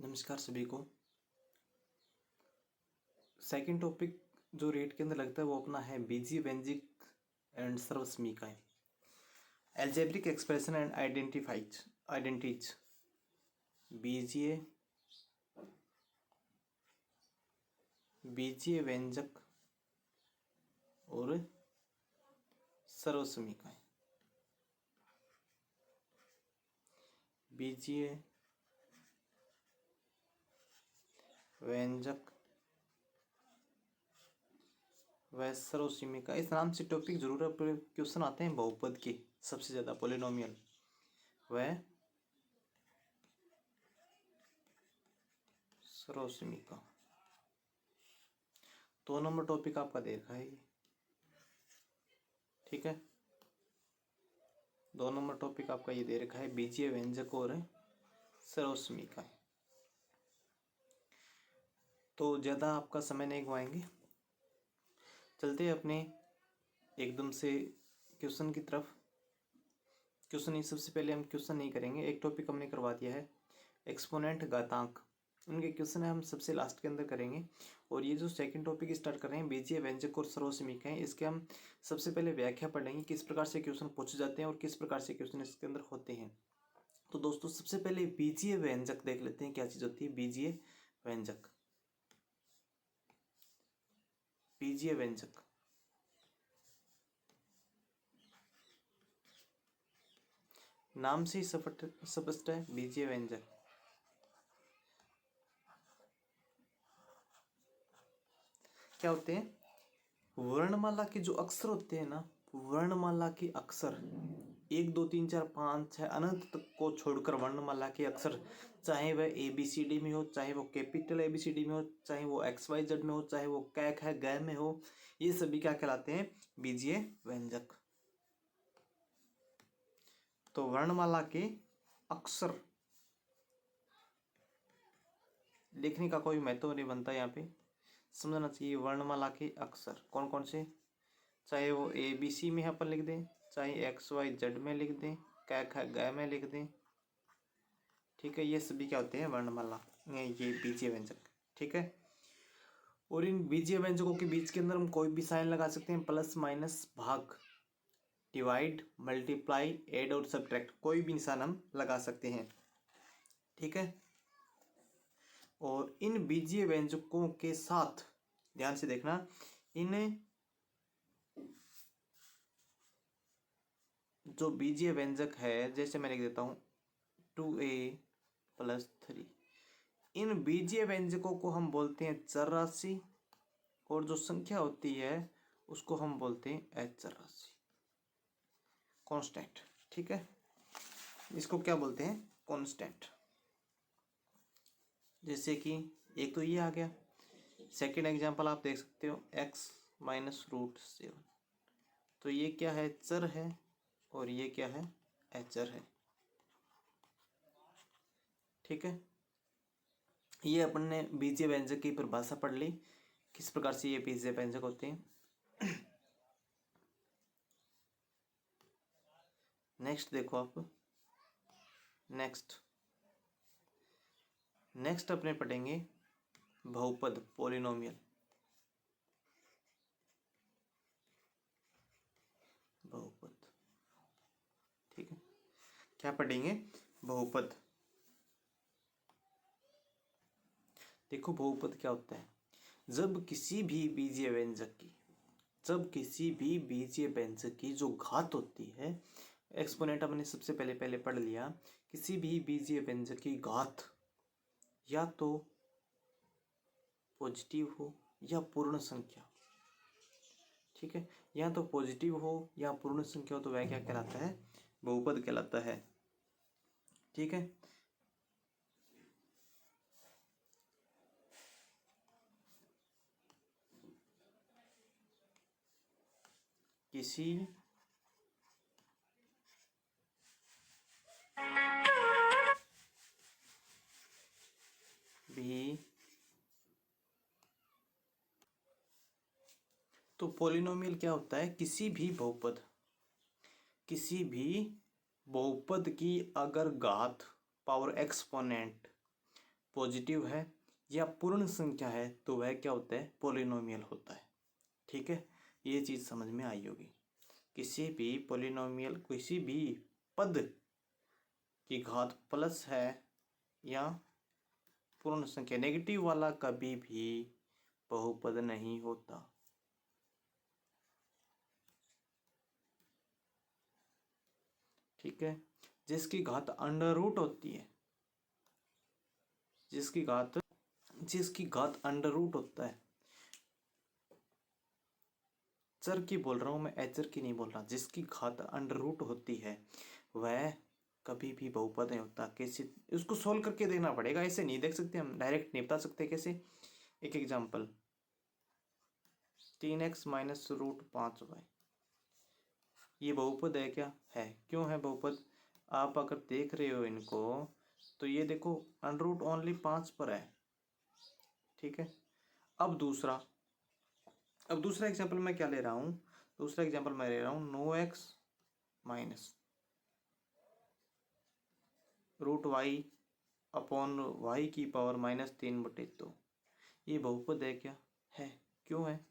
नमस्कार सभी को। सेकंड टॉपिक जो रेट के अंदर लगता है वो अपना है बीजीय व्यंजक एंड सर्वसमीकाएं, एल्जेब्रिक एक्सप्रेशन एंड आइडेंटिटीज। बीजीय व्यंजक और सर्वसमीकाएं। बीजीय व्यंजक व सर्वसमीका, इस नाम से टॉपिक जरूर क्वेश्चन आते हैं बहुपद के, सबसे ज्यादा पॉलिनोमियल व सर्वसमीका। 2 नंबर टॉपिक आपका दे रखा है ये, ठीक है। 2 नंबर टॉपिक आपका ये दे रखा है बीजीय व्यंजक और सर्वसमीका। तो ज़्यादा आपका समय नहीं गवाएंगे, चलते हैं अपने एकदम से क्वेश्चन की तरफ। क्वेश्चन नहीं, सबसे पहले हम क्वेश्चन नहीं करेंगे, एक टॉपिक हमने करवा दिया है एक्सपोनेंट घातांक, उनके क्वेश्चन है हम सबसे लास्ट के अंदर करेंगे। और ये जो सेकंड टॉपिक स्टार्ट कर रहे हैं बीजीय व्यंजक और सर्वसमीकाएं, इसके हम सबसे पहले व्याख्या पढ़ेंगे, किस प्रकार से क्वेश्चन पूछे जाते हैं और किस प्रकार से क्वेश्चन इसके अंदर होते हैं। तो दोस्तों सबसे पहले बीजीय व्यंजक देख लेते हैं, क्या चीज होती है बीजीय व्यंजक। बीजीय व्यंजक नाम से ही स्पष्ट है, बीजीय व्यंजक क्या होते हैं? वर्णमाला के जो अक्षर होते हैं ना, वर्णमाला के अक्षर 1 2 3 4 5 6 अनंत तक को छोड़कर वर्णमाला के अक्षर, चाहे वह ABCD में हो, चाहे वो कैपिटल ABCD में हो, चाहे वो XYZ में हो, चाहे वो क ख ग में हो, ये सभी क्या कहलाते हैं? बीजीय व्यंजक। तो वर्णमाला के अक्षर लिखने का कोई महत्व नहीं बनता, यहाँ पे समझना चाहिए। वर्णमाला के अक्षर कौन कौन से, चाहे वो ABC में अपन लिख दें, चाहे XYZ में लिख दें, क ख ग में लिख दें, ठीक है। ये सभी क्या होते हैं? वर्णमाला, ये बीजीय व्यंजक, ठीक है। और इन बीजीय व्यंजकों के बीच के अंदर हम कोई भी साइन लगा सकते हैं, प्लस माइनस, भाग, डिवाइड, मल्टीप्लाई, ऐड और सब्ट्रैक्ट, कोई भी निशान हम लगा सकते हैं, ठीक है। और इन बीजीय व्यंजकों के साथ ध्यान से देखना, इन जो बीजीय व्यंजक है, जैसे मैं लिख देता हूं 2a + 3, इन बीजीय व्यंजकों को हम बोलते हैं चर राशि, और जो संख्या होती है उसको हम बोलते हैं अचर राशि, कांस्टेंट, ठीक है। इसको क्या बोलते हैं? कांस्टेंट। जैसे कि एक तो ये आ गया, सेकंड एग्जांपल आप देख सकते हो x - √7, तो ये क्या है? चर है, और ये क्या है? अचर है, ठीक है। ये अपन ने बीजीय व्यंजक की परिभाषा पढ़ ली, किस प्रकार से ये बीजीय व्यंजक होते हैं। नेक्स्ट देखो आप, नेक्स्ट अपने पढ़ेंगे बहुपद, पॉलिनोमियल, बहुपद, ठीक है। क्या पढ़ेंगे? बहुपद। देखो बहुपद क्या होता है, जब किसी भी बीजीय व्यंजक की जो घात होती है, एक्सपोनेंट हमने सबसे पहले पढ़ लिया, किसी भी बीजीय व्यंजक की घात या तो पॉजिटिव हो या पूर्ण संख्या, ठीक है। या तो पॉजिटिव हो या पूर्ण संख्या हो, तो वह क्या कहलाता है? बहुपद कहलाता है, ठीक है। किसी भी, तो पॉलिनोमियल क्या होता है? किसी भी बहुपद की अगर घात, पावर एक्सपोनेंट पॉजिटिव है या पूर्ण संख्या है तो वह क्या होता है, पॉलिनोमियल होता है। ठीक है, ये चीज़ समझ में आई होगी। किसी भी पॉलिनोमियल, किसी भी पद की घात प्लस है या पूर्ण संख्या, नेगेटिव वाला कभी भी बहुपद नहीं होता। ठीक है, जिसकी घात अंडर रूट होती है, जिसकी घात अंडर रूट होता है, चर की बोल रहा हूं मैं, एचर की नहीं बोल रहा, जिसकी घात अंडर रूट होती है वह कभी भी बहुपद नहीं होता। कैसे, उसको सोल्व करके देखना पड़ेगा, ऐसे नहीं देख सकते हम, डायरेक्ट नहीं बता सकते। कैसे, एक example, 3x minus root 5y, ये बहुपद है क्या? है। क्यों है बहुपद? आप अगर देख रहे हो इनको तो ये देखो अंडर रूट ओनली 5 पर है। ठीक है, अब दूसरा एग्जांपल मैं क्या ले रहा हूँ, दूसरा एग्जांपल मैं ले रहा हूँ 9x minus root Y upon Y की पावर -3/2। ये बहुपद है क्या? है। क्यों है?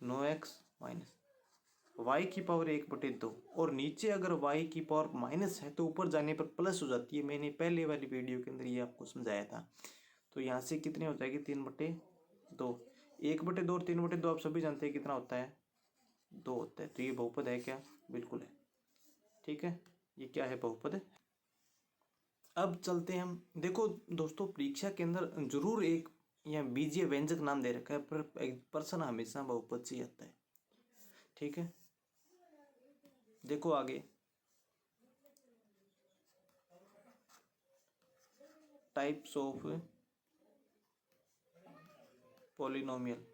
9x माइनस वाई की पावर 1/2, और नीचे अगर वाई की पावर माइनस है तो ऊपर जाने पर प्लस हो जाती है। मैंने पहले वाली वीडियो के अंदर ये आपको समझाया था। तो यहाँ से कितनी हो जाएगी? 3/2। 1/2 और 3/2 आप सभी जानते हैं कितना होता है? 2 होता है। तो ये बहुपद है क्या? बिल्कुल है। ठीक है, ये क्या है? बहुपद है। अब चलते हैं हम, देखो दोस्तों, परीक्षा के अंदर जरूर एक या बीजीय व्यंजक नाम दे रखा है, पर एक पर्सन हमेशा बहुपद से आता है। ठीक है, देखो आगे, टाइप्स ऑफ पॉलिनोमियल।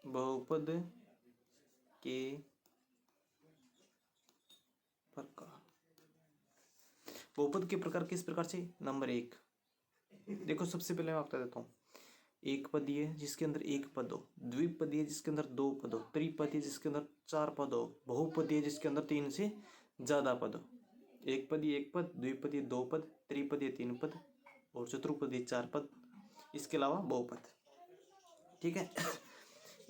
बहुपद के प्रकार। बहुपद के प्रकार किस प्रकार से? नंबर 1, देखो सबसे पहले मैं आपको बता देता हूँ। एक पदीय जिसके अंदर एक पद हो, द्विपदीय जिसके अंदर 2 पद हो, त्रिपदीय जिसके अंदर 4 पद हो, बहुपदीय जिसके अंदर 3 से ज्यादा पद हो। एक पदीय 1 पद, द्विपदीय 2 पद, त्रिपदीय 3 पद और चतुर्पदीय 4 पद, इसके अलावा बहुपद। ठीक है,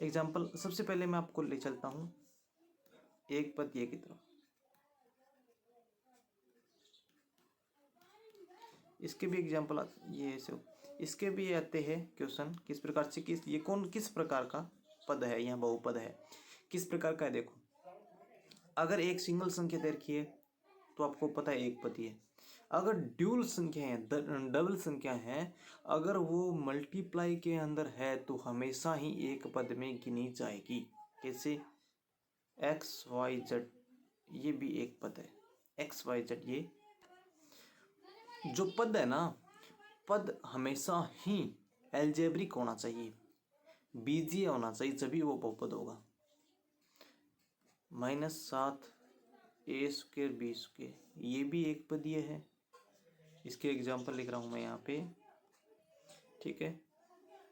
एग्जाम्पल सबसे पहले मैं आपको ले चलता हूँ एक पदीय की तरफ। इसके भी एग्जाम्पल ये से, इसके भी आते हैं क्वेश्चन किस प्रकार से, किस ये कौन किस प्रकार का पद है, यहाँ बहुपद है किस प्रकार का है। देखो, अगर एक सिंगल संख्या दे रखी है तो आपको पता है एक पदी है। अगर ड्यूल संख्या है, डबल संख्या है, अगर वो मल्टीप्लाई के अंदर है तो हमेशा ही एक पद में गिनी जाएगी। कैसे? एक्स वाई जेड, ये भी एक पद है। एक्स वाई जेड, ये जो पद है ना, पद हमेशा ही एल्जेब्रिक होना चाहिए, बीजीय होना चाहिए, जभी वो बहुपद होगा। -7 a² b², ये भी एक पदीय है। इसके एग्जाम्पल लिख रहा हूं मैं यहाँ पे। ठीक है,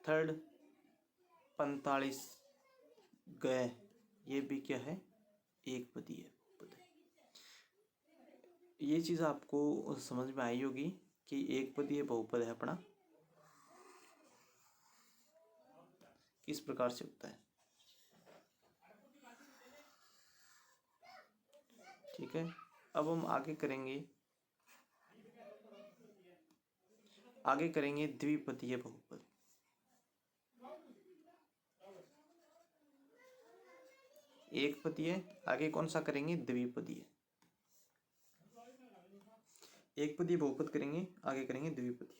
थर्ड 45 गए, ये भी क्या है? एक पदीय पद है। ये चीज़ आपको समझ में आई होगी कि एक पदीय बहुपद है अपना किस प्रकार से होता है। ठीक है, अब हम आगे करेंगे द्विपदीय बहुपद। एक पदीय, आगे कौन सा करेंगे? द्विपदीय। एक पदीय बहुपद करेंगे, आगे करेंगे द्विपदीय।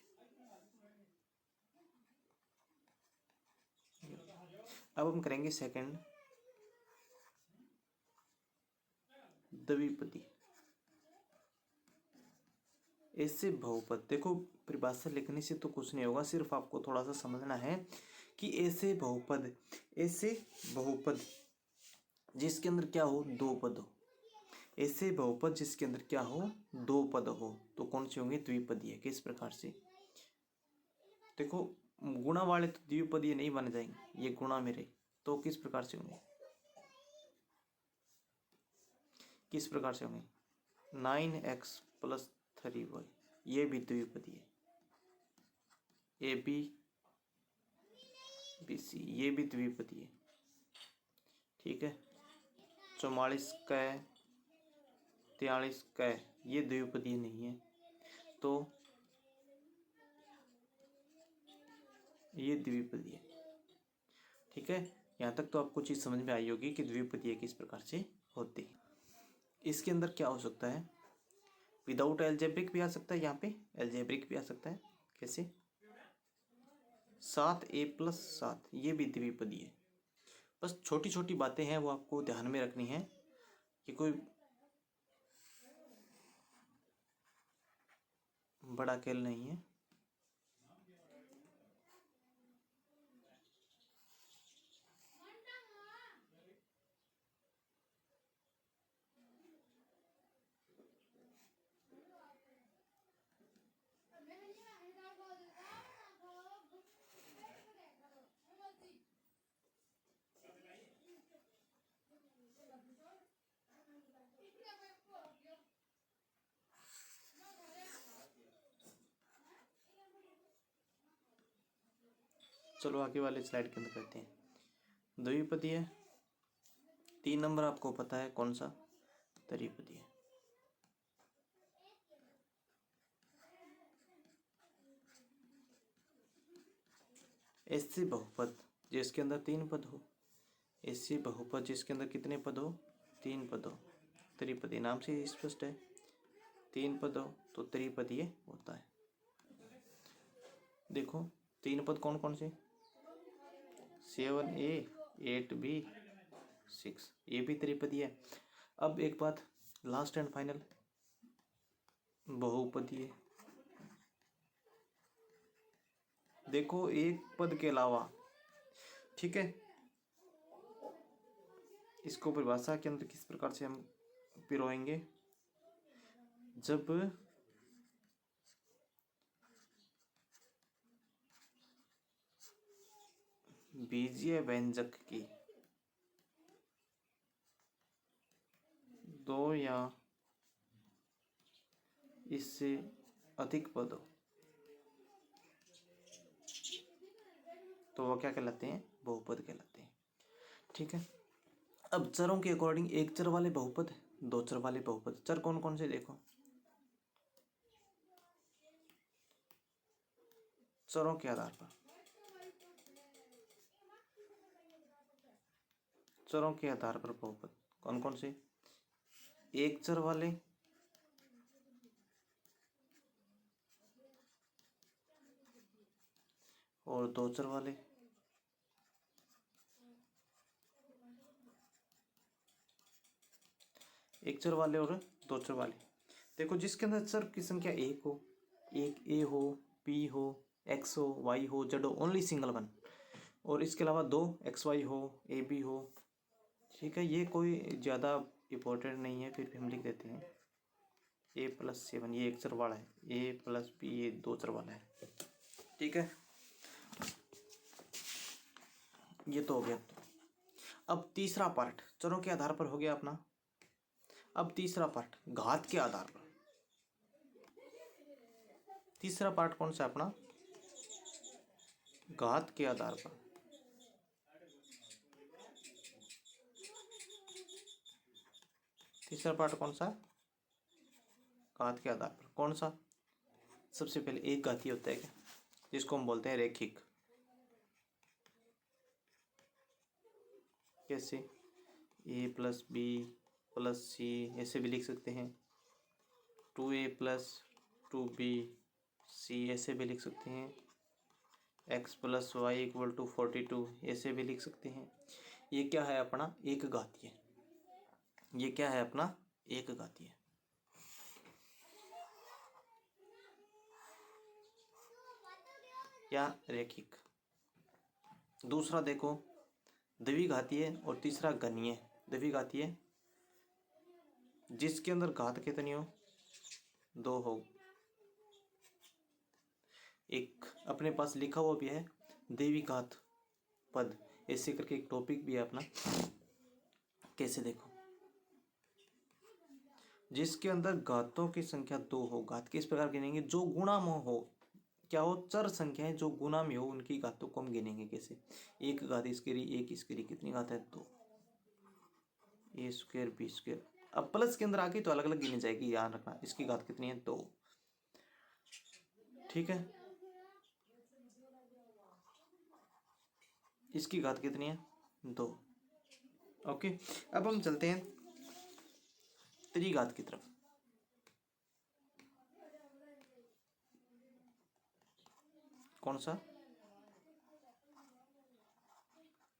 अब हम करेंगे सेकंड, द्विपदीय। ऐसे बहुपद, देखो परिभाषा लिखने से तो कुछ नहीं होगा, सिर्फ आपको थोड़ा सा समझना है कि ऐसे बहुपद जिसके अंदर क्या हो? 2 पद हो। ऐसे बहुपद जिसके अंदर क्या हो? 2 पद हो, तो कौन से होंगे? द्विपदीय। किस प्रकार से? देखो, गुणा वाले तो द्विपदीय नहीं बन जाएंगे, ये गुणा मेरे, तो किस प्रकार से होंगे? किस प्रकार से होंगे? 9x + 3y, ये भी द्विपदी है। ABC ये भी द्विपदी है। ठीक है। 44 क 43 क ये द्विपदी नहीं है, तो ये द्विपदी है। ठीक है, यहाँ तक तो आपको चीज़ समझ में आई होगी कि द्विपदी किस प्रकार से होती है। इसके अंदर क्या हो सकता है? विदाउट एल्जेब्रिक भी आ सकता है, यहाँ पे एल्जेब्रिक भी आ सकता है। कैसे? 7a + 7 ये भी द्विपदी है। बस छोटी छोटी बातें हैं, वो आपको ध्यान में रखनी है कि कोई बड़ा खेल नहीं है। चलो आगे वाले स्लाइड के अंदर करते हैं। द्विपदी है। 3 नंबर आपको पता है कौन सा? त्रिपदी है। ऐसे बहुपद जिसके अंदर 3 पद हो, ऐसे बहुपद जिसके अंदर कितने पद हो? 3 पद हो। त्रिपदी नाम से ही स्पष्ट है, 3 पद हो तो त्रिपदी होता है। देखो 3 पद कौन कौन से? 7a 8b 6 ये भी त्रिपदी है। अब एक बात लास्ट एंड फाइनल, बहुपदी है। देखो एक पद के अलावा, ठीक है, इसको परिभाषा के अंदर किस प्रकार से हम पिरोएंगे? जब बीजीय व्यंजक की 2 या इससे अधिक पद हो तो वो क्या कहलाते हैं? बहुपद कहलाते हैं। ठीक है। अब चरों के अकॉर्डिंग एक चर वाले बहुपद, 2 चर वाले बहुपद। चर कौन कौन से? देखो चरों के आधार पर, चरों के आधार पर बहुपद कौन कौन से? एक चर वाले, और 2 चर वाले। एक चर वाले और 2 चर वाले। देखो जिसके अंदर चर की संख्या 1 हो, एक a हो, b हो, x हो, y हो, z हो, ओनली सिंगल वन, और इसके अलावा 2 xy हो, ab हो। ठीक है, ये कोई ज़्यादा इम्पोर्टेंट नहीं है, फिर भी हम लिख देते हैं a + 7 ये एक चर वाला है, a + b ये 2 चर वाला है। ठीक है, ये तो हो गया। अब तीसरा पार्ट चरों के आधार पर हो गया अपना। अब तीसरा पार्ट घात के आधार पर। तीसरा पार्ट कौन सा अपना? घात के आधार पर। तीसरा पार्ट कौन सा? घात के आधार पर। कौन सा? सबसे पहले एक घाती होता है क्या, जिसको हम बोलते हैं रैखिक। कैसे? a + b + c ऐसे भी लिख सकते हैं। 2a + 2b c ऐसे भी लिख सकते हैं। x + y = 42 ऐसे भी लिख सकते हैं। ये क्या है अपना? एक घातीय। ये क्या है अपना? एक घातीय। या रैखिक। दूसरा देखो द्विघातीय और तीसरा घनीय। द्विघातीय जिसके अंदर घात कितनी हो? 2 हो। एक अपने पास लिखा हुआ भी है द्विघात पद, ऐसे करके एक टॉपिक भी है अपना। कैसे? देखो जिसके अंदर घातों की संख्या 2 हो। घात किस प्रकार गिनेंगे? जो गुणा में हो, क्या हो? चर संख्याएं जो गुणा में हो उनकी घातों को हम गिनेंगे। कैसे? एक घात इसकी रही, एक इसकी रही, कितनी घात है? 2। ए स्क्वायर बी स्क्वायर। अब प्लस के अंदर आके तो अलग अलग गिनी जाएगी, याद रखना। इसकी घात कितनी है? 2। ठीक है, इसकी घात कितनी है? 2। ओके, अब हम चलते हैं त्रिघात की तरफ। कौन सा?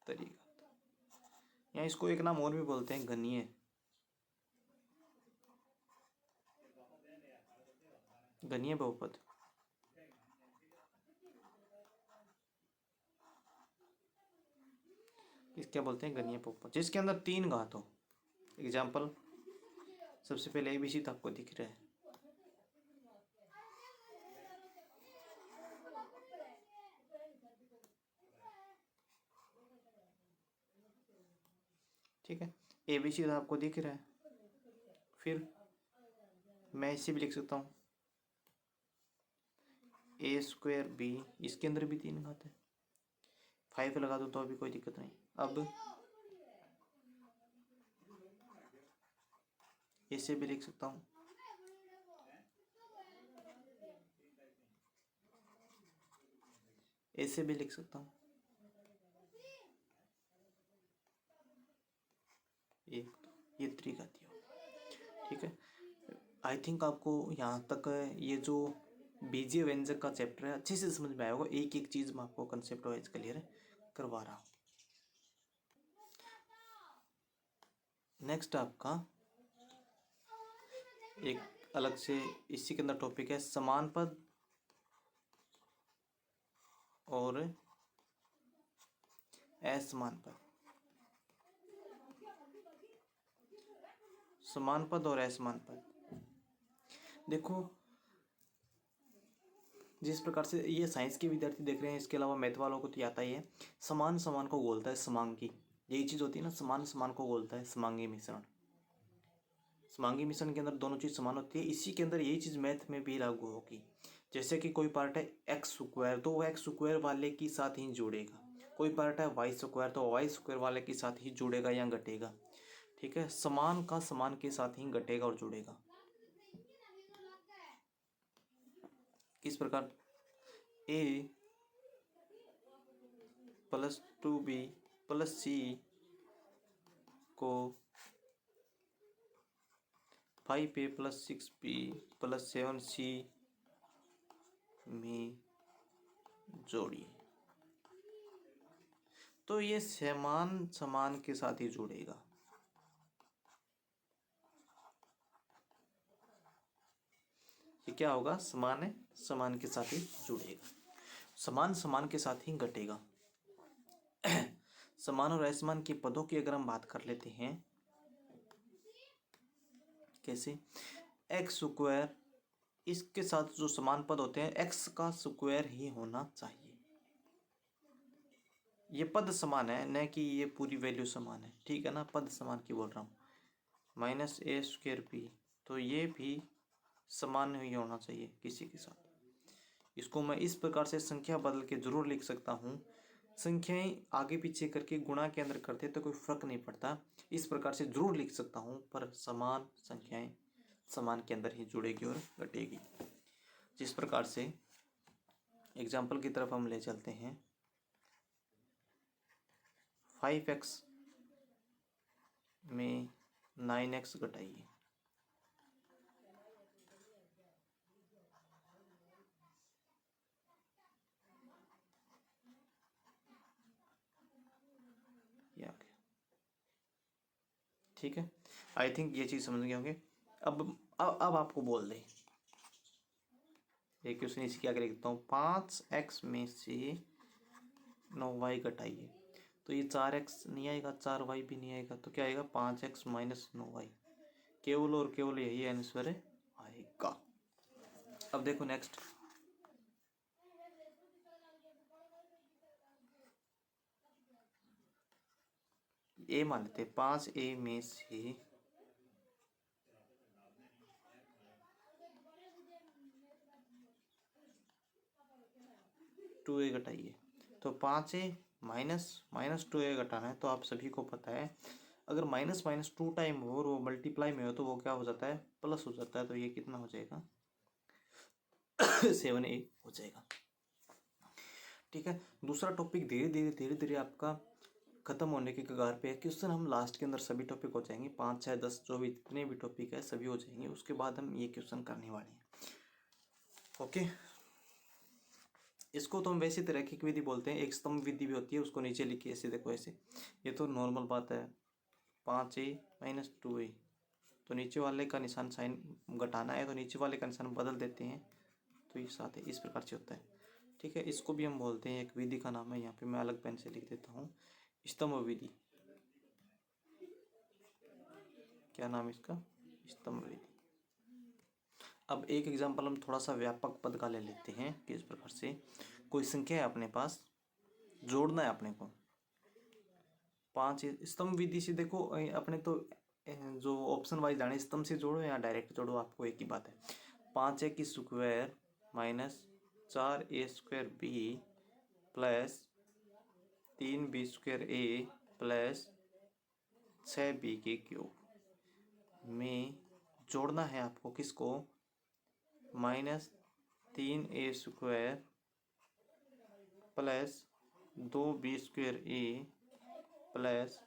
त्रिघात। या इसको एक नाम और भी बोलते हैं, घनीय। घनीय बहुपद। इस क्या बोलते हैं? घनीय बहुपद, जिसके अंदर 3 घात हो। एग्जाम्पल, सबसे पहले ABC तो आपको दिख रहा है। ठीक है, ABC तो आपको दिख रहा है। फिर मैं इसे भी लिख सकता हूँ ए स्क्वायर बी, इसके अंदर भी 3 घात है। 5 लगा दो तो अभी कोई दिक्कत नहीं। अब इसे भी लिख सकता हूँ ऐसे भी लिख सकता हूँ। एक ये त्रिघाती हो। ठीक है, आई थिंक आपको यहाँ तक ये जो बीजीय व्यंजक का चैप्टर है अच्छे से समझ में आया होगा। एक एक चीज मैं आपको कंसेप्ट वाइज क्लियर करवा रहा हूँ। नेक्स्ट आपका एक अलग से इसी के अंदर टॉपिक है समान पद और असमान पद। समान पद और असमान पद। देखो, जिस प्रकार से ये साइंस के विद्यार्थी देख रहे हैं, इसके अलावा मैथ वालों को तो आता ही है। समान समान को बोलता है समांगी। यही चीज होती है ना, समान समान को बोलता है समांगी मिश्रण। समांगी मिश्रण के अंदर दोनों चीज समान होती है। इसी के अंदर यही चीज मैथ में भी लागू होगी। जैसे कि कोई पार्ट है एक्स स्क्वायर, तो वो एक्स स्क्वायर वाले के साथ ही जुड़ेगा। कोई पार्ट है वाई स्क्वायर, तो वाई स्क्वायर वाले के साथ ही जुड़ेगा या घटेगा। ठीक है, समान का समान के साथ ही घटेगा और जुड़ेगा। किस प्रकार? ए प्लस 2B प्लस C को 5A plus 6B plus 7C में जोड़िए, तो ये समान समान के साथ ही जुड़ेगा। ये क्या होगा? समान है, समान के साथ ही जुड़ेगा, समान समान के साथ ही घटेगा। समान और असमान के पदों की अगर हम बात कर लेते हैं, कैसे? एक्स स्क्वायर, इसके साथ जो समान पद होते हैं एक्स का स्क्वायर ही होना चाहिए। ये पद समान है, न कि ये पूरी वैल्यू समान है। ठीक है ना, पद समान की बोल रहा हूँ। माइनस ए स्क्वायर बी, तो ये भी समान ही होना चाहिए किसी के साथ। इसको मैं इस प्रकार से संख्या बदल के जरूर लिख सकता हूँ। संख्याएं आगे पीछे करके गुणा के अंदर करते तो कोई फर्क नहीं पड़ता। इस प्रकार से जरूर लिख सकता हूँ, पर समान संख्याएं समान के अंदर ही जुड़ेगी और घटेगी। जिस प्रकार से एग्जाम्पल की तरफ हम ले चलते हैं, 5x में 9x घटाइए। ये आ गया। ठीक है, आई थिंक ये चीज समझ गए होंगे। अब आपको बोल दे, एक क्वेश्चन इसकी आगे लिखता हूँ, 5x में से 9y घटाइए। तो ये 4x नहीं आएगा, 4y भी नहीं आएगा, तो क्या आएगा? 5x minus 9y। केवल और केवल यही आंसर आएगा। अब देखो नेक्स्ट, ए मान लेते 5A में से 2a घटाइए। तो 5a माइनस माइनस 2a घटाना है, तो आप सभी को पता है अगर माइनस माइनस 2 टाइम हो और वो मल्टीप्लाई में हो तो वो क्या हो जाता है, प्लस हो जाता है। तो ये कितना हो जाएगा 7a हो जाएगा। ठीक है, दूसरा टॉपिक धीरे धीरे आपका खत्म होने के कगार पे है। क्वेश्चन हम लास्ट के अंदर सभी टॉपिक हो जाएंगे, 5 6 10 जो भी जितने भी टॉपिक है सभी हो जाएंगे, उसके बाद हम ये क्वेश्चन करने वाले हैं। ओके, इसको तो हम वैसे तो रैखिक विधि बोलते हैं, एक स्तंभ विधि भी होती है, उसको नीचे लिखिए ऐसे, देखो ऐसे, ये तो नॉर्मल बात है। 5a माइनस 2a, तो नीचे वाले का निशान साइन घटाना है तो नीचे वाले का निशान बदल देते हैं, तो ये 7 है, इस प्रकार से होता है। ठीक है, इसको भी हम बोलते हैं, एक विधि का नाम है, यहाँ पे मैं अलग पेन से लिख देता हूँ, स्तंभ विधि। क्या नाम है इसका, स्तंभ विधि। अब एक एग्जांपल हम थोड़ा सा व्यापक पद का ले लेते हैं कि इस प्रकार से कोई संख्या है अपने पास, जोड़ना है अपने को 5, स्तंभ विधि से देखो अपने तो जो ऑप्शन वाइज जाने, स्तंभ से जोड़ो या डायरेक्ट जोड़ो, आपको एक ही बात है। 5a की square minus 4a square B plus 3b square A plus 6b के क्यूब में जोड़ना है आपको किसको, minus 3a square plus 2b square A plus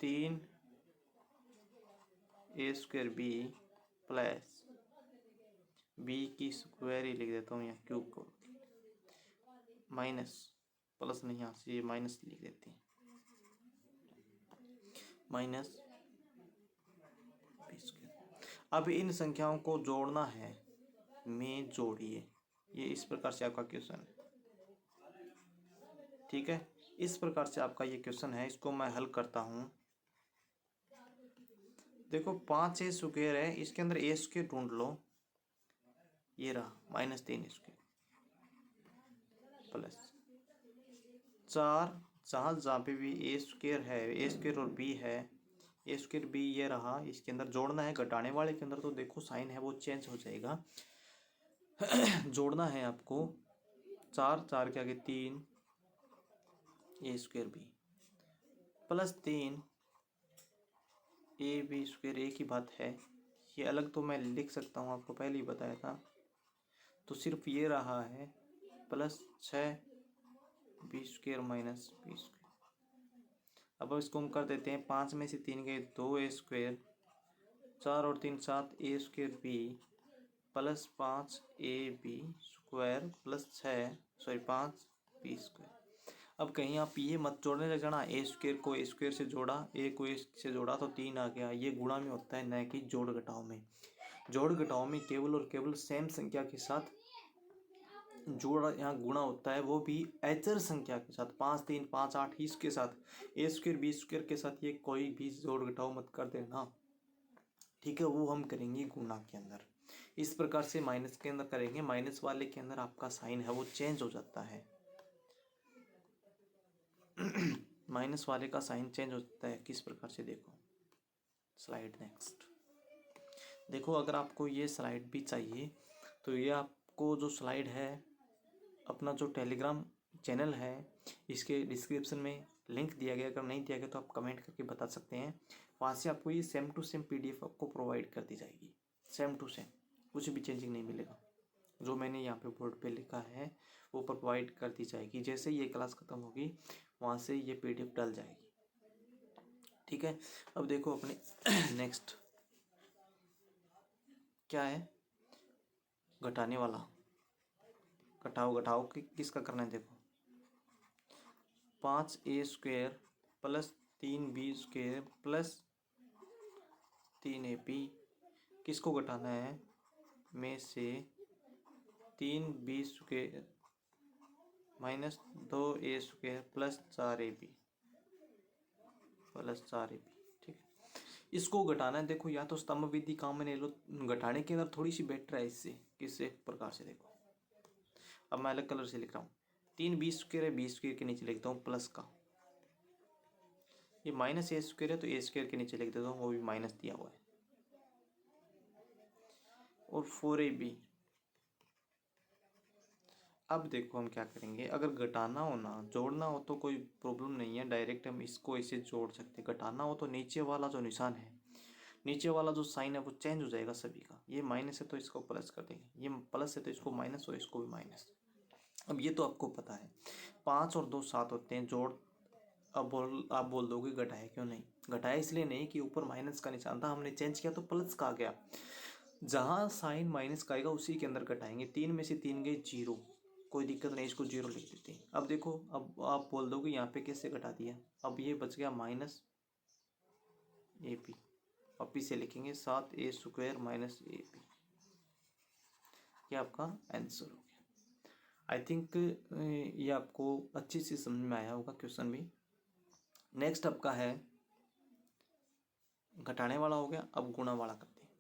3a square B plus b की स्क्वायर ही लिख देता हूँ यहाँ क्यूब को, माइनस प्लस नहीं, यहाँ से ये माइनस लिख देते हैं, माइनस b स्क्वायर। अब इन संख्याओं को जोड़ना है, में जोड़िए, ये इस प्रकार से आपका क्वेश्चन है। ठीक है, इस प्रकार से आपका ये क्वेश्चन है, इसको मैं हल करता हूँ। देखो 5a स्क्वायर है, इसके अंदर a स्क्वायर ढूंढ लो, ये रहा माइनस 3 स्क्वायर प्लस 4, जहाँ पे भी a स्क्वायर है, a स्क्वायर और b है, a स्क्वायर b ये रहा, इसके अंदर जोड़ना है, घटाने वाले के अंदर तो देखो साइन है वो चेंज हो जाएगा। जोड़ना है आपको 4, 4 के आगे 3 a square b plus 3 A B square, एक ही बात है, ये अलग तो मैं लिख सकता हूँ, आपको पहले ही बताया था, तो सिर्फ ये रहा है plus 6 B square minus B square. अब इसको हम कर देते हैं, 5 में से 3 गए 2 a स्क्वायर, 4 और 3 7 a square B plus 5 A B square plus 5 B square. अब कहीं आप ये मत जोड़ने लग जाना, ए स्क्वायर को ए स्क्वायर से जोड़ा, ए को ए से जोड़ा तो 3 आ गया, ये गुणा में होता है, न कि जोड़ घटाव में। जोड़ घटाव में केवल और केवल सेम संख्या के साथ जोड़ यहाँ गुणा होता है, वो भी अचर संख्या के साथ, 5 3 5 8 इसके साथ, ए स्क्वायर बी स्क्वायर के साथ ये कोई भी जोड़ घटाव मत कर देना। ठीक है, वो हम करेंगे गुणा के अंदर, इस प्रकार से माइनस के अंदर करेंगे, माइनस वाले के अंदर आपका साइन है वो चेंज हो जाता है। माइनस वाले का साइन चेंज होता है, किस प्रकार से, देखो स्लाइड नेक्स्ट। देखो अगर आपको ये स्लाइड भी चाहिए तो ये आपको जो स्लाइड है, अपना जो टेलीग्राम चैनल है, इसके डिस्क्रिप्शन में लिंक दिया गया, अगर नहीं दिया गया तो आप कमेंट करके बता सकते हैं, वहाँ से आपको ये सेम टू सेम PDF आपको प्रोवाइड कर दी जाएगी, सेम टू सेम, कुछ भी चेंजिंग नहीं मिलेगा। जो मैंने यहाँ पे बोर्ड पे लिखा है वो प्रोवाइड कर दी जाएगी, जैसे ये क्लास ख़त्म होगी वहाँ से ये PDF डल जाएगी। ठीक है, अब देखो अपने नेक्स्ट क्या है, घटाने वाला, घटाओ किसका करना है, देखो 5a square plus 3b square plus 3ab, किसको घटाना है, में से 3b square minus 2a square plus 4ab plus 4ab। ठीक है, इसको घटाना है, देखो या तो स्तंभ विधि काम में ले लो, घटाने के अंदर थोड़ी सी बेटर है इससे, किससे प्रकार से, देखो अब मैं अलग कलर से लिख रहा हूँ, 3b स्क्वायर है, b स्क्वायर के नीचे लिखता हूँ प्लस का, ये माइनस a स्क्वायर है तो a स्क्वायर के नीचे लिख देता हूँ, वो भी माइनस दिया हुआ है, और 4ab अब देखो हम क्या करेंगे, अगर घटाना हो ना जोड़ना हो तो कोई प्रॉब्लम नहीं है, डायरेक्ट हम इसको ऐसे जोड़ सकते हैं। घटाना हो तो नीचे वाला जो निशान है, नीचे वाला जो साइन है वो चेंज हो जाएगा सभी का। ये माइनस है तो इसको प्लस कर देंगे, ये प्लस है तो इसको माइनस और इसको भी माइनस। अब ये तो आपको पता है 5 और 2 7 होते हैं जोड़। अब आप बोल दोगे घटाया क्यों नहीं? घटाया इसलिए नहीं कि ऊपर माइनस का निशान था, हमने चेंज किया तो प्लस का आ गया। जहाँ साइन माइनस का आएगा उसी के अंदर घटाएंगे। 3 में से 3 गए 0, कोई दिक्कत नहीं, इसको 0 लिख देते हैं। अब देखो, अब आप बोल दोगे यहाँ पे कैसे घटा दिया। अब ये बच गया माइनस ए पी, अब पी से लिखेंगे 7a² माइनस ए पी। ये आपका आंसर हो गया। आई थिंक ये आपको अच्छी से समझ में आया होगा क्वेश्चन भी। नेक्स्ट आपका है घटाने वाला हो गया, अब गुणा वाला करते हैं।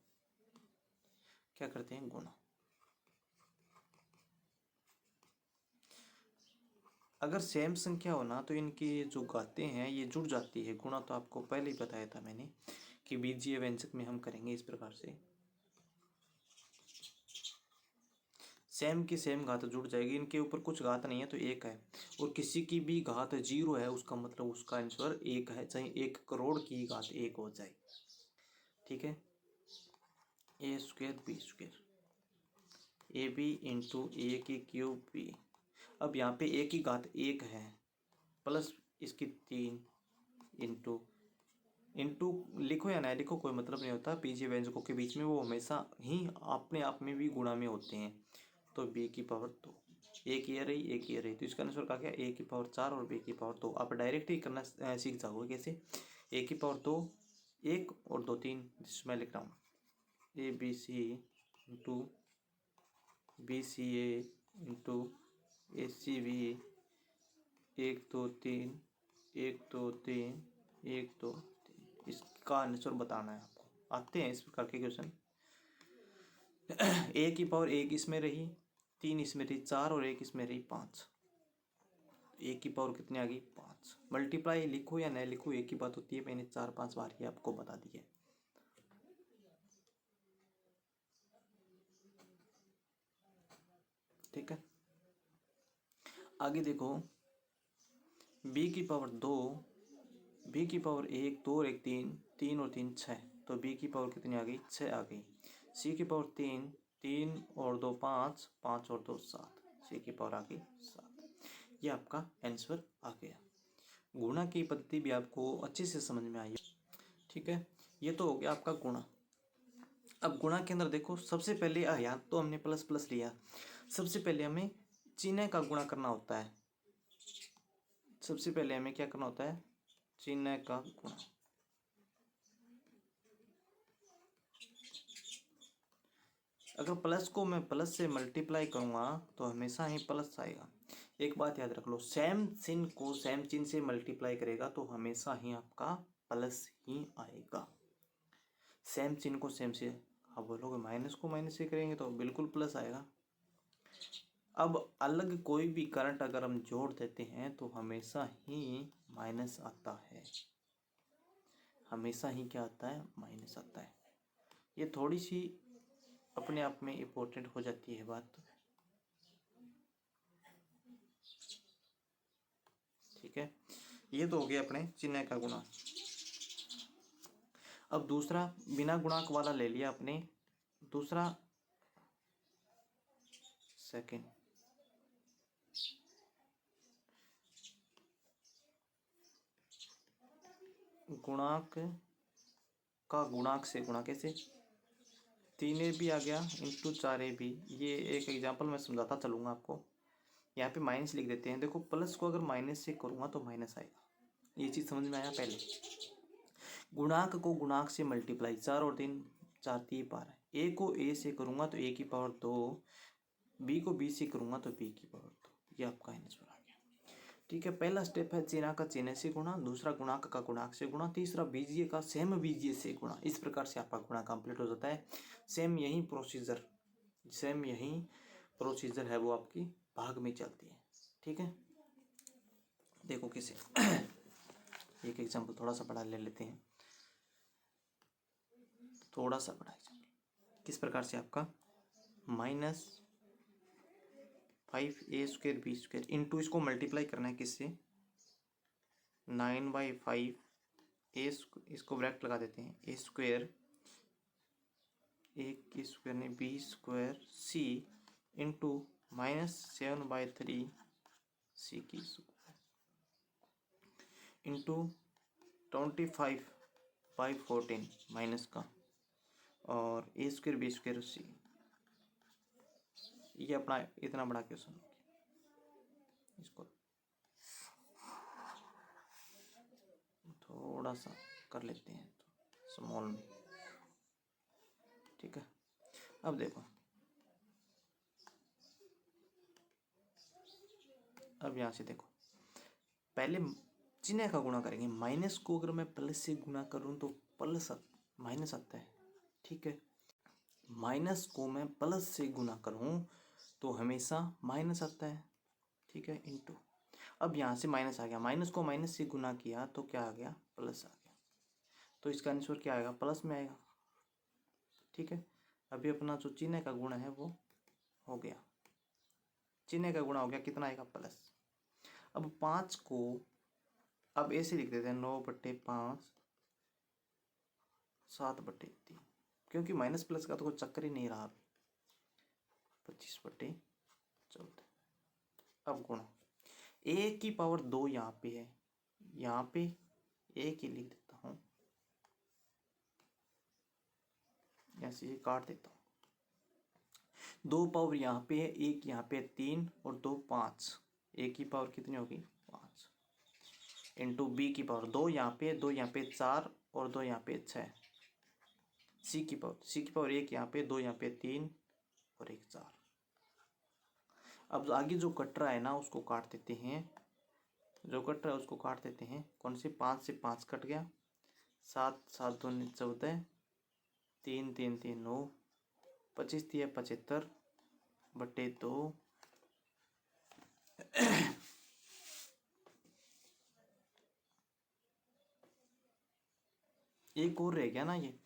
क्या करते हैं? गुणा। अगर सेम संख्या हो ना तो इनकी जो घातें हैं ये जुड़ जाती है। गुणा तो आपको पहले ही बताया था मैंने कि बीजीय व्यंजक में हम करेंगे इस प्रकार से, सेम की सेम घात जुड़ जाएगी। इनके ऊपर कुछ घात नहीं है तो एक है, और किसी की भी घात 0 है उसका मतलब उसका आंसर 1 है, चाहे 1 करोड़ की घात 1 हो जाए। ठीक है, a² b², A B into ए की क्यूब बी। अब यहाँ पे ए की घात 1 है प्लस इसकी 3 इंटू, इंटू लिखो या ना लिखो कोई मतलब नहीं होता, बीजीय व्यंजकों के बीच में वो हमेशा ही अपने आप में भी गुणा में होते हैं। तो b की पावर 2, एक ये रही एक ये रही, तो इसका आंसर क्या गया a की पावर 4 और b की पावर 2। आप डायरेक्ट ही करना सीख जाओगे कैसे। a की पावर 2 1 और 2 3, जिसमें लिख रहा हूँ A B C into B C A into A C B, 1 2 3 1 2 3 1 2 3, इसका आंसर बताना है आपको। आते हैं इस प्रकार के क्वेश्चन। ए की पावर 1 इसमें रही, 3 इसमें रही, 4 और 1 इसमें रही 5। ए की पावर कितनी आ गई? 5। मल्टीप्लाई लिखो या नहीं लिखो एक ही बात होती है, मैंने 4-5 बार ही आपको बता दी है। ठीक है, आगे देखो, b की पावर 2, b की पावर 1 2 और 1 3, 3 और 3 6, तो b की पावर कितनी आ गई? 6 आ गई। c की पावर 3, 3 और 2 5, 5 और 2 7, c की पावर आ गई 7। ये आपका आंसर आ गया। गुणा की पद्धति भी आपको अच्छे से समझ में आई। ठीक है, ये तो हो गया आपका गुणा। अब गुणा के अंदर देखो, सबसे पहले यहाँ तो हमने प्लस प्लस लिया, सबसे पहले हमें चिन्ह का गुणा करना होता है। सबसे पहले हमें क्या करना होता है? चिन्ह का गुणा। अगर प्लस को मैं प्लस से मल्टीप्लाई करूंगा तो हमेशा ही प्लस आएगा। एक बात याद रख लो, सेम चिन्ह को सेम चिन्ह से मल्टीप्लाई करेगा तो हमेशा ही आपका प्लस ही आएगा। सेम चिन्ह को सेम से, आप बोलोगे माइनस को माइनस से करेंगे तो बिल्कुल प्लस आएगा। अब अलग कोई भी करंट अगर हम जोड़ देते हैं तो हमेशा ही माइनस आता है, हमेशा ही क्या आता है? माइनस आता है। ये थोड़ी सी अपने आप में इम्पोर्टेंट हो जाती है बात। ठीक है, ये तो हो गया अपने चिन्ह का गुणा। अब दूसरा बिना गुणांक वाला ले लिया अपने, दूसरा सेकंड, गुणांक का गुणांक से गुणा कैसे? 3ab आ गया इंटू 4ab। ये एक एग्जांपल मैं समझाता चलूँगा आपको। यहाँ पे माइनस लिख देते हैं। देखो, प्लस को अगर माइनस से करूँगा तो माइनस आएगा, ये चीज़ समझ में आया। पहले गुणांक को गुणांक से मल्टीप्लाई, 4 और 3 4 3 12, ए को ए से करूँगा तो ए की पावर 2, बी को बी से करूँगा तो बी की पावर 2। ये आपका आंसर आ गया। ठीक है, पहला स्टेप है चिन्ह का चिन्ह से गुणा, दूसरा गुणांक का गुणांक से गुणा, तीसरा बीजीय का सेम बीजीय से गुणा। इस प्रकार से आपका गुणा कंप्लीट हो जाता है। सेम यही प्रोसीजर है वो आपकी भाग में चलती है। ठीक है, देखो कैसे। एक एग्जाम्पल थोड़ा सा बड़ा ले लेते हैं, थोड़ा सा बड़ा एग्जाम्पल। किस प्रकार से आपका -5 9/5 इंटू इसको मल्टीप्लाई करना है किससे 9/5 इसको ब्रैकेट लगा देते हैं ए स्क्वायर नहीं b² c इंटू -7/3 c की इंटू 25/14 माइनस का और a² b² c। ये अपना इतना बड़ा क्वेश्चन हो गया। इसको थोड़ा सा कर लेते हैं तो स्मॉल में, ठीक है। अब देखो, अब यहाँ से देखो, पहले चिन्ह का गुणा करेंगे। माइनस को अगर मैं प्लस से गुणा करूँ तो प्लस माइनस आता है, ठीक है। माइनस को मैं प्लस से गुणा करूँ तो हमेशा माइनस आता है, ठीक है। इंटू अब यहाँ से माइनस आ गया, माइनस को माइनस से गुना किया तो क्या आ गया प्लस आ गया, तो इसका आंसर क्या आएगा प्लस में आएगा, ठीक है। अभी अपना जो चिन्ह का गुणा है वो हो गया, चिन्ह का गुणा हो गया, कितना आएगा प्लस। अब 5 को अब ऐसे लिख देते हैं 9/5 7/3, क्योंकि माइनस प्लस का तो कोई चक्कर ही नहीं रहा अभी। 25/14। अब गुणा a की पावर 2 यहाँ पे है, यहाँ पे a की लिख देता हूँ, ऐसे ये काट देता हूँ। 2 पावर यहाँ पे है, 1 यहाँ पे 3 और 2 5, a की पावर कितनी होगी 5 इंटू b की पावर 2 यहाँ पे 2 यहाँ पे 4 और 2 यहाँ पे 6, c की पावर 1 यहाँ पे 2 यहाँ पे 3 और 1 4। अब आगे जो कट रहा है ना उसको काट देते हैं, जो कट रहा है उसको काट देते हैं। कौन से 5 से 5 कट गया, 7 7 2 14, 3 3 3 9, 25 3 75/2। एक और रह गया ना, ये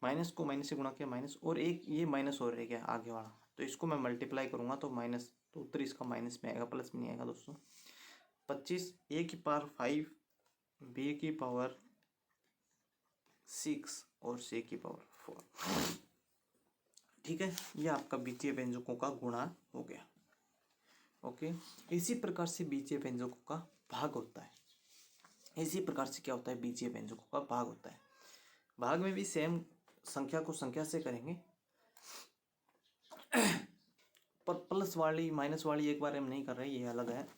माइनस को माइनस से गुणा किया माइनस, और एक ये माइनस और रह गया आगे वाला, तो इसको मैं मल्टीप्लाई करूंगा तो माइनस, तो उत्तर इसका माइनस में आएगा, प्लस में नहीं आएगा दोस्तों। 25 a की पावर 5 b की पावर 6 और c की पावर 4, ठीक है। ये आपका बीजीय व्यंजकों का गुणा हो गया, ओके। इसी प्रकार से बीजीय व्यंजकों का भाग होता है, इसी प्रकार से क्या होता है बीजीय व्यंजकों का भाग होता है। भाग में भी सेम संख्या को संख्या से करेंगे, पर प्लस वाली माइनस वाली एक बार हम नहीं कर रहे, ये अलग है।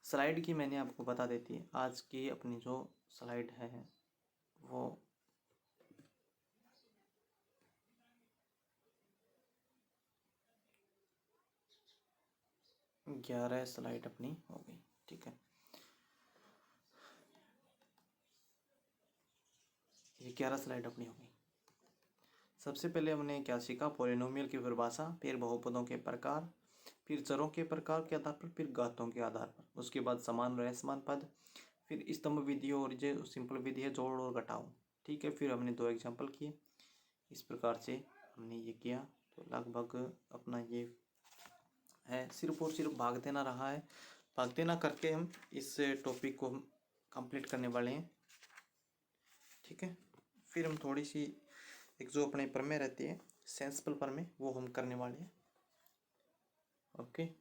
स्लाइड की मैंने आपको बता देती है, आज की अपनी जो स्लाइड है वो 11 स्लाइड अपनी हो गई, ठीक है। ये 11 स्लाइड अपनी हो गई। सबसे पहले हमने क्या सीखा, पॉलिनोमियल की परिभाषा, फिर बहुपदों के प्रकार, फिर चरों के प्रकार के आधार पर, फिर घातों के आधार पर, उसके बाद समान और असमान पद, फिर स्तंभ विधि और जो सिंपल विधि है जोड़ और घटाओ, ठीक है। फिर हमने 2 एग्जाम्पल किए, इस प्रकार से हमने ये किया। तो लगभग अपना ये है, सिर्फ और सिर्फ भाग देना रहा है, भाग देना करके हम इस टॉपिक को कंप्लीट करने वाले हैं, ठीक है। फिर हम थोड़ी सी एक जो अपने प्रमेय रहती है सेंसिबल प्रमेय वो हम करने वाले हैं, ओके।